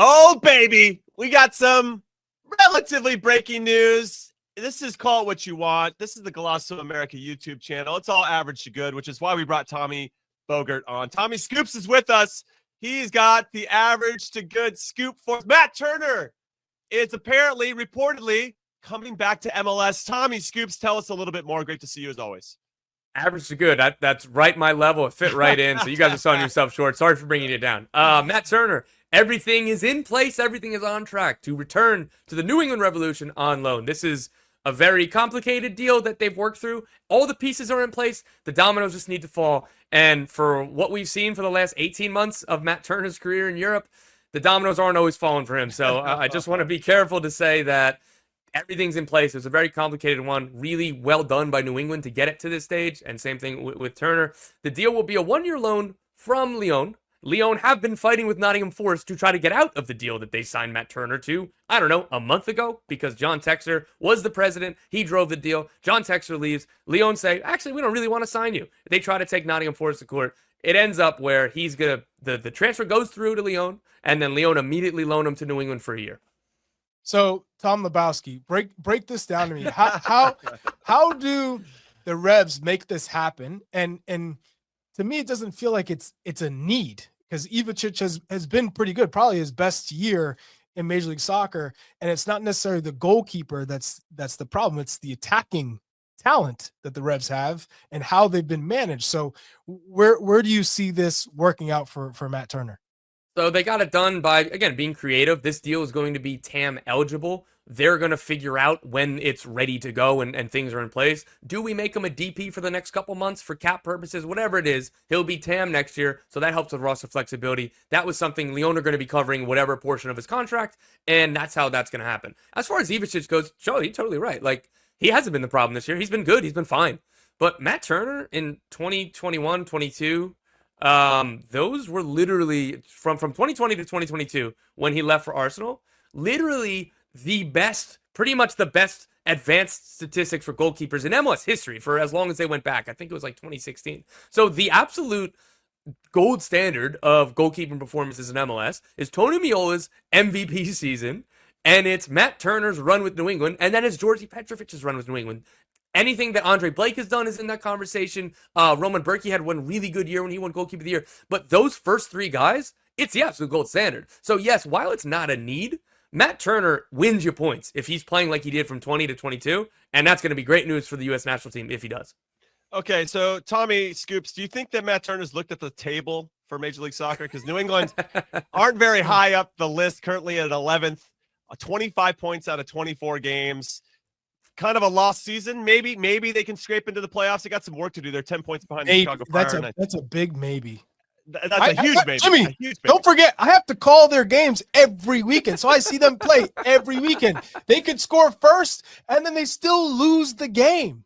Oh, baby. We got some relatively breaking news. This is Call It What You Want. This is the Golasso America YouTube channel. It's all average to good, which is why we brought Tommy Bogert on. Tommy Scoops is with us. He's got the average to good scoop for Matt Turner. It's apparently, reportedly, coming back to MLS. Tommy Scoops, tell us a little bit more. Great to see you as always. Average to good. That's right my level. It fit right in. So you guys are selling yourself short. Sorry for bringing it down. Matt Turner, everything is in place. Everything is on track to return to the New England Revolution on loan. This is a very complicated deal that they've worked through. All the pieces are in place. The dominoes just need to fall. And for what we've seen for the last 18 months of Matt Turner's career in Europe, the dominoes aren't always falling for him. So I just want to be careful to say that everything's in place. It's a very complicated one. Really well done by New England to get it to this stage. And same thing with Turner. The deal will be a one-year loan from Lyon. Lyon have been fighting with Nottingham Forest to try to get out of the deal that they signed Matt Turner to, I don't know, a month ago, because John Textor was the president. He drove the deal. John Textor leaves. Lyon say, actually, we don't really want to sign you. They try to take Nottingham Forest to court. It ends up where he's going to, the transfer goes through to Lyon, and then Lyon immediately loan him to New England for a year. So, Tom Lebowski, break this down to me. How do the Revs make this happen? And to me, it doesn't feel like it's a need, because Ivacic has been pretty good, probably his best year in Major League Soccer. And it's not necessarily the goalkeeper that's the problem. It's the attacking talent that the Revs have and how they've been managed. So where do you see this working out for Matt Turner? So they got it done by, again, being creative. This deal is going to be TAM eligible. They're going to figure out when it's ready to go and things are in place. Do we make him a DP for the next couple months for cap purposes? Whatever it is, he'll be TAM next year, so that helps with roster flexibility. That was something Lyon are going to be covering whatever portion of his contract, and that's how that's going to happen. As far as Ivacic goes, Joe, you're totally right. Like, he hasn't been the problem this year. He's been good. He's been fine. But Matt Turner in 2021, 22, those were literally from 2020 to 2022 when he left for Arsenal, literally pretty much the best advanced statistics for goalkeepers in MLS history for as long as they went back. I think it was like 2016. So the absolute gold standard of goalkeeping performances in MLS is Tony Meola's MVP season, and it's Matt Turner's run with New England, and then it's Georgi Petrovic's run with New England. Anything that Andre Blake has done is in that conversation. Roman Berkey had one really good year when he won Goalkeeper of the Year. But those first three guys, it's the absolute gold standard. So yes, while it's not a need, Matt Turner wins you points if he's playing like he did from 20 to 22. And that's going to be great news for the U.S. national team if he does. Okay, so Tommy Scoops, do you think that Matt Turner's looked at the table for Major League Soccer? Because New England aren't very high up the list, currently at 11th, 25 points out of 24 games. Kind of a lost season. Maybe they can scrape into the playoffs. They got some work to do. They're 10 points behind the Chicago Fire. That's a big maybe. That's a huge maybe. Jimmy, a huge maybe. Don't forget, I have to call their games every weekend, so I see them play every weekend. They could score first, and then they still lose the game.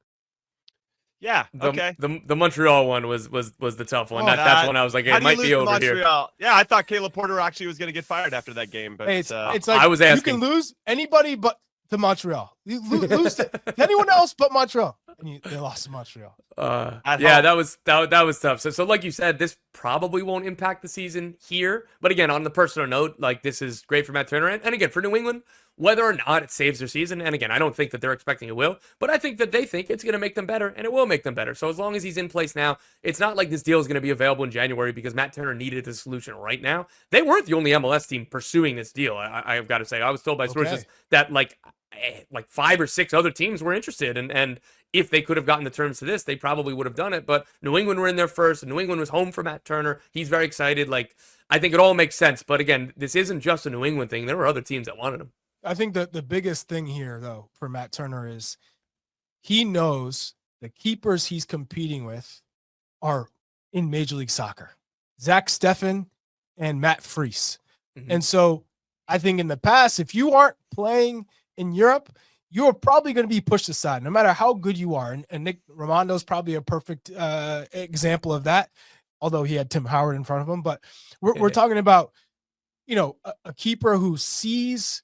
Yeah. Okay. The Montreal one was the tough one. That's one I was like, it might be over Montreal? Here. Yeah, I thought Caleb Porter actually was going to get fired after that game, but it's like I was asking. You can lose anybody but to Montreal. You lose to anyone else but Montreal, and they lost to Montreal. That was tough. So like you said, this probably won't impact the season here. But again, on the personal note, like, this is great for Matt Turner, and again for New England, whether or not it saves their season. And again, I don't think that they're expecting it will, but I think that they think it's going to make them better, and it will make them better. So as long as he's in place now, it's not like this deal is going to be available in January because Matt Turner needed the solution right now. They weren't the only MLS team pursuing this deal. I've got to say, I was told by sources that like 5 or 6 other teams were interested, and if they could have gotten the terms to this, they probably would have done it. But New England were in there first, and New England was home for Matt Turner. He's very excited. Like, I think it all makes sense. But again, this isn't just a New England thing. There were other teams that wanted him. I think that the biggest thing here, though, for Matt Turner is he knows the keepers he's competing with are in Major League Soccer. Zach Steffen and Matt Freese. Mm-hmm. And so I think in the past, if you aren't playing in Europe, you're probably going to be pushed aside, no matter how good you are. And Nick Raimondo is probably a perfect example of that, although he had Tim Howard in front of him. But we're talking about, a keeper who sees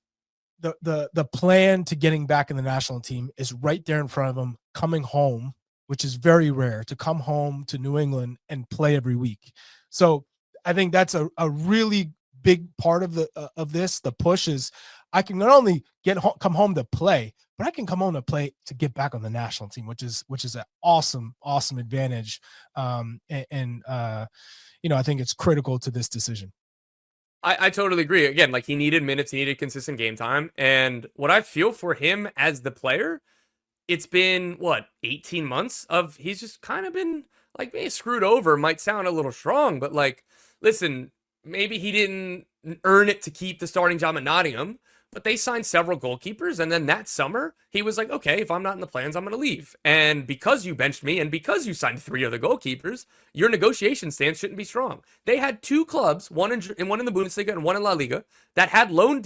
the plan to getting back in the national team is right there in front of him, coming home, which is very rare to come home to New England and play every week. So I think that's a really big part of the push is I can not only come home to play, but I can come home to play to get back on the national team, which is an awesome advantage. I think it's critical to this decision. I totally agree. Again, like he needed minutes, he needed consistent game time. And what I feel for him as the player, it's been 18 months of he's just kind of been like maybe screwed over. Might sound a little strong, but like, listen, maybe he didn't earn it to keep the starting job at Nottingham, but they signed several goalkeepers. And then that summer, he was like, okay, if I'm not in the plans, I'm going to leave. And because you benched me and because you signed 3 other goalkeepers, your negotiation stance shouldn't be strong. They had 2 clubs, one in the Bundesliga and one in La Liga, that had loan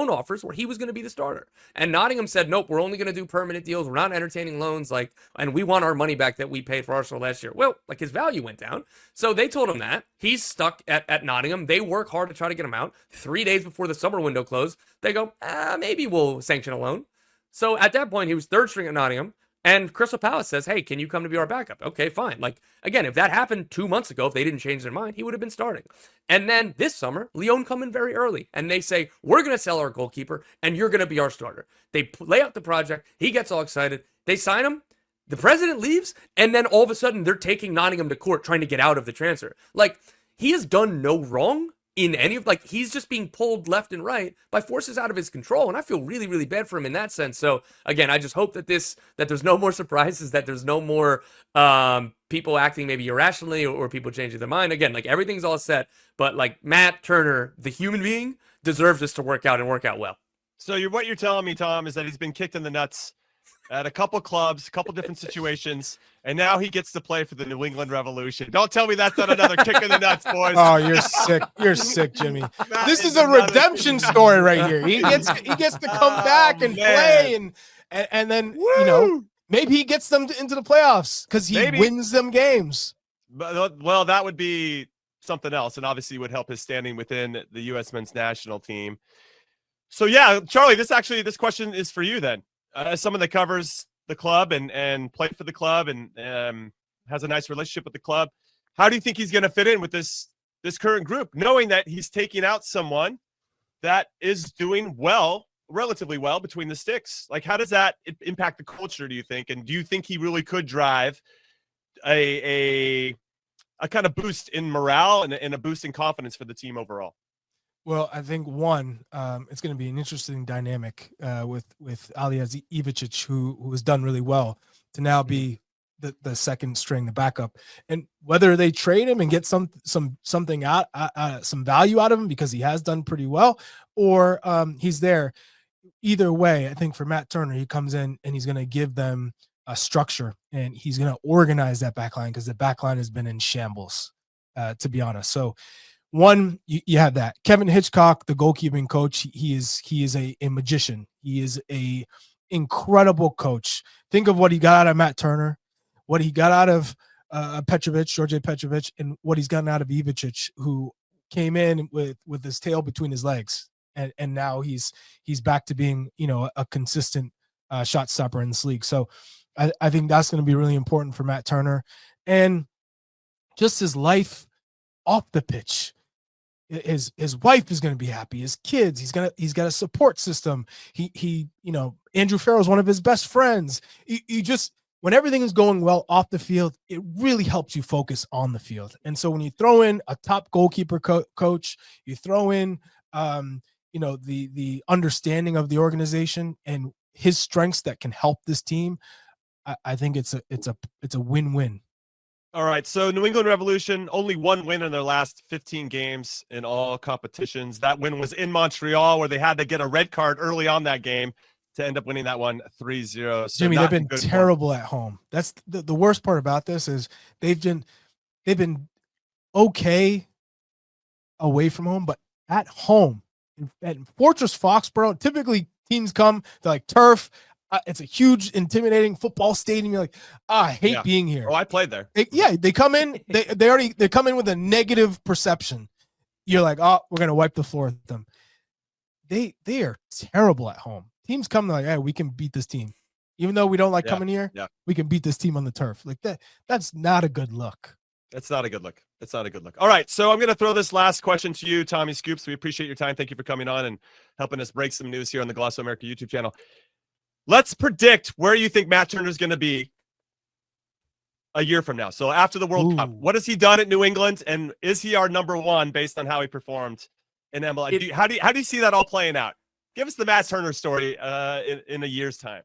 offers where he was going to be the starter. And Nottingham said, nope, we're only going to do permanent deals. We're not entertaining loans. And we want our money back that we paid for Arsenal last year. Well, his value went down. So they told him that. He's stuck at Nottingham. They work hard to try to get him out. 3 days before the summer window closed, they go, maybe we'll sanction a loan. So at that point, he was 3rd string at Nottingham. And Crystal Palace says, hey, can you come to be our backup? Okay, fine. Again, if that happened 2 months ago, if they didn't change their mind, he would have been starting. And then this summer, Lyon come in very early. And they say, we're going to sell our goalkeeper, and you're going to be our starter. They lay out the project. He gets all excited. They sign him. The president leaves. And then all of a sudden, they're taking Nottingham to court trying to get out of the transfer. He has done no wrong in any of, he's just being pulled left and right by forces out of his control. And I feel really, really bad for him in that sense. So again, I just hope that there's no more surprises, that there's no more people acting maybe irrationally or people changing their mind. Again, everything's all set, but Matt Turner, the human being, deserves this to work out and work out well. So what you're telling me, Tom, is that he's been kicked in the nuts at a couple clubs, a couple different situations, and now he gets to play for the New England Revolution. Don't tell me that's not another kick in the nuts, boys. Oh, you're sick. You're sick, Jimmy. This is a redemption story right here. He gets to come back and play, and then maybe he gets them into the playoffs because he wins them games. Well, that would be something else, and obviously would help his standing within the U.S. men's national team. So yeah, Charlie, this question is for you then. As someone that covers the club and played for the club and has a nice relationship with the club, how do you think he's going to fit in with this current group, knowing that he's taking out someone that is doing relatively well between the sticks? How does that impact the culture, do you think? And do you think he really could drive a kind of boost in morale and a boost in confidence for the team overall? Well, I think it's going to be an interesting dynamic with Alija Ivičić, who has done really well, to now be the second string, the backup, and whether they trade him and get something out, some value out of him because he has done pretty well, or he's there. Either way, I think for Matt Turner, he comes in and he's going to give them a structure and he's going to organize that backline because the backline has been in shambles, to be honest. So. One, you have that. Kevin Hitchcock, the goalkeeping coach, he is a magician. He is a incredible coach. Think of what he got out of Matt Turner, what he got out of George Petrovic, and what he's gotten out of Ivičić, who came in with his tail between his legs, and now he's back to being a consistent shot stopper in this league. So I think that's going to be really important for Matt Turner, and just his life off the pitch. His wife is going to be happy. His kids, he's got a support system. He Andrew Farrell is one of his best friends. You just, when everything is going well off the field, it really helps you focus on the field. And so when you throw in a top goalkeeper coach, you throw in the understanding of the organization and his strengths that can help this team, I think it's a win-win. All right, so New England Revolution, only one win in their last 15 games in all competitions. That win was in Montreal, where they had to get a red card early on that game to end up winning that one 3-0. So Jimmy, they've been terrible at home. That's the worst part about this is they've been okay away from home, but at home, at Fortress Foxborough, typically teams come, they're like turf. It's a huge, intimidating football stadium. You're like, I hate being here. Oh, I played there. They come in. They come in with a negative perception. You're like, oh, we're gonna wipe the floor with them. They are terrible at home. Teams come like, hey, we can beat this team, even though we don't like coming here. Yeah. We can beat this team on the turf. Like that. That's not a good look. That's not a good look. It's not a good look. All right, so I'm going to throw this last question to you, Tommy Scoops. We appreciate your time. Thank you for coming on and helping us break some news here on the Glosso America YouTube channel. Let's predict where you think Matt Turner is going to be a year from now. So after the World Cup, what has he done at New England, and is he our number one based on how he performed in MLS? How do you see that all playing out? Give us the Matt Turner story in a year's time.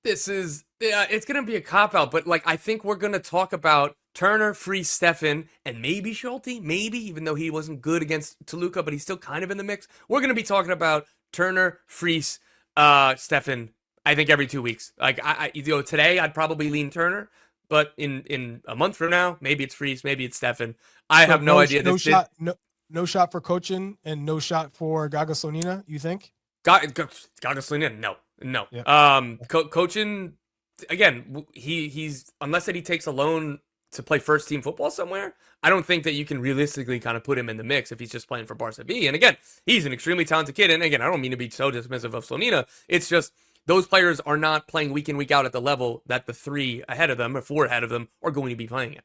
This is it's gonna be a cop out, but like I think we're gonna talk about Turner, Freese, Steffen, and maybe Schulte, maybe, even though he wasn't good against Toluca, but he's still kind of in the mix. We're gonna be talking about Turner, Freese, Steffen. I think every 2 weeks. Like today I'd probably lean Turner, but in a month from now, maybe it's Freese, maybe it's Steffen. I have no idea. No shot for Cochin and no shot for Gagasonina, you think? Gagasonina, no. Yeah. Cochin, again, he's unless that he takes a loan to play first team football somewhere, I don't think that you can realistically kind of put him in the mix if he's just playing for Barca B. And again, he's an extremely talented kid. And again, I don't mean to be so dismissive of Slonina. It's just those players are not playing week in, week out at the level that the 3 ahead of them or 4 ahead of them are going to be playing at.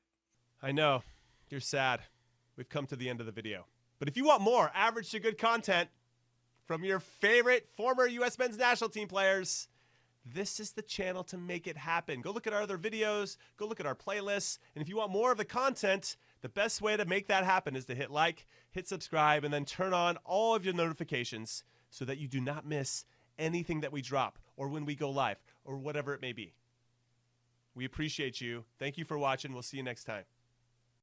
I know. You're sad. We've come to the end of the video. But if you want more average to good content from your favorite former U.S. men's national team players, this is the channel to make it happen. Go look at our other videos. Go look at our playlists. And if you want more of the content, the best way to make that happen is to hit like, hit subscribe, and then turn on all of your notifications so that you do not miss anything that we drop or when we go live or whatever it may be. We appreciate you. Thank you for watching. We'll see you next time.